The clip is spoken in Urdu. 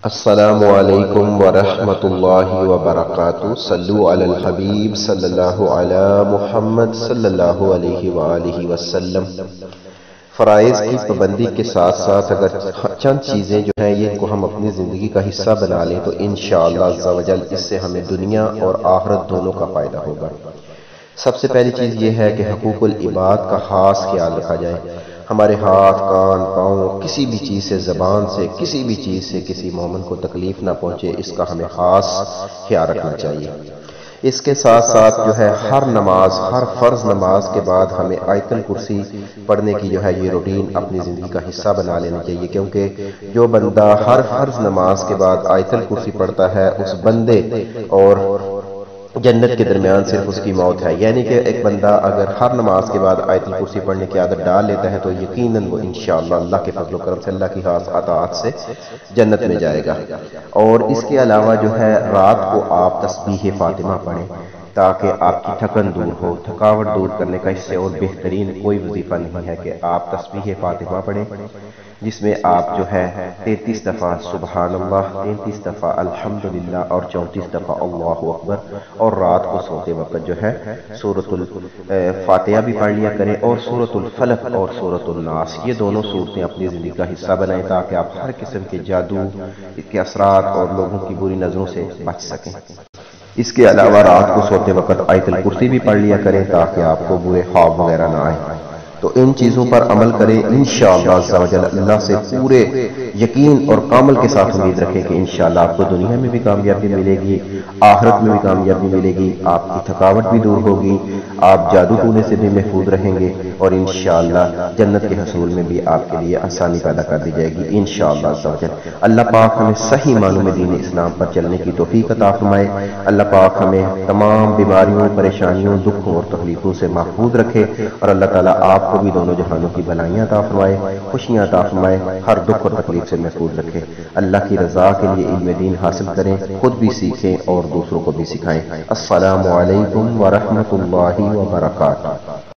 السلام علیکم ورحمۃ اللہ وبرکاتہ۔ صلو علی الحبیب صلی اللہ علی محمد صلی اللہ علیہ وآلہ وسلم۔ فرائض کی پابندی کے ساتھ ساتھ اگر چند چیزیں جو ہیں یہ کو ہم اپنی زندگی کا حصہ بنا لیں تو انشاءاللہ عز و جل اس سے ہمیں دنیا اور آخرت دونوں کا فائدہ ہوگا۔ سب سے پہلی چیز یہ ہے کہ حقوق العباد کا خاص خیال رکھا جائے۔ ہمارے ہاتھ، کان، پاؤں، کسی بھی چیز سے، زبان سے، کسی بھی چیز سے کسی مومن کو تکلیف نہ پہنچے، اس کا ہمیں خاص خیال رکھنا چاہیے۔ اس کے ساتھ ساتھ جو ہے ہر نماز، ہر فرض نماز کے بعد ہمیں آیت الکرسی پڑھنے کی جو ہے یہ روٹین اپنی زندگی کا حصہ بنا لینا چاہیے، کیونکہ جو بندہ ہر فرض نماز کے بعد آیت الکرسی پڑھتا ہے اس بندے اور جنت کے درمیان صرف اس کی موت ہے۔ یعنی کہ ایک بندہ اگر ہر نماز کے بعد آیت الکرسی پڑھنے کی عادت ڈال لیتا ہے تو یقیناً وہ انشاءاللہ اللہ کے فضل و کرم سے، اللہ کی خاص عطاعت سے جنت میں جائے گا۔ اور اس کے علاوہ جو ہے رات کو آپ تسبیح فاطمہ پڑھیں تاکہ آپ کی تھکن دور ہو۔ تھکاوٹ دور کرنے کا اس سے اور بہترین کوئی وظیفہ نہیں ہے کہ آپ تسبیح فاطمہ پڑھیں، جس میں آپ جو ہے 33 دفعہ سبحان اللہ، 33 دفعہ الحمدللہ اور 34 دفعہ اللہ اکبر، اور رات کو سوتے وقت جو ہے سورۃ الفاتحہ بھی پڑھ لیا کریں اور سورۃ الفلق اور سورۃ الناس، یہ دونوں صورتیں اپنی زندگی کا حصہ بنائیں تاکہ آپ ہر قسم کے جادو کے اثرات اور لوگوں کی بری نظروں سے بچ سکیں۔ اس کے علاوہ رات کو سوتے وقت آیت الکرسی بھی پڑھ لیا کریں تاکہ آپ کو برے خواب وغیرہ نہ آئے۔ تو ان چیزوں پر عمل کریں، انشاءاللہ عز و جل اللہ سے پورے یقین اور کامل کے ساتھ امید رکھیں کہ انشاءاللہ آپ کو دنیا میں بھی کامیابی ملے گی، آخرت میں بھی کامیابی ملے گی، آپ کی تھکاوٹ بھی دور ہوگی، آپ جادو ٹونے سے بھی محفوظ رہیں گے، اور انشاءاللہ جنت کے حصول میں بھی آپ کے لیے آسانی پیدا کر دی جائے گی انشاءاللہ عز و جل۔ اللہ پاک ہمیں صحیح معنوں میں دین اسلام پر چلنے کی توفیق عطا فرمائے۔ اللہ پاک ہمیں تمام بیماریوں، پریشانیوں، دکھوں اور تکلیفوں سے محفوظ رکھے، اور اللہ تعالیٰ آپ کو بھی دونوں جہانوں کی بھلائیاں عطا فرمائے، خوشیاں عطا فرمائے، ہر دکھ اور تکلیف سے محفوظ رکھے۔ اللہ کی رضا کے لیے علم دین حاصل کریں، خود بھی سیکھیں اور دوسروں کو بھی سکھائیں۔ السلام علیکم ورحمۃ اللہ وبرکاتہ۔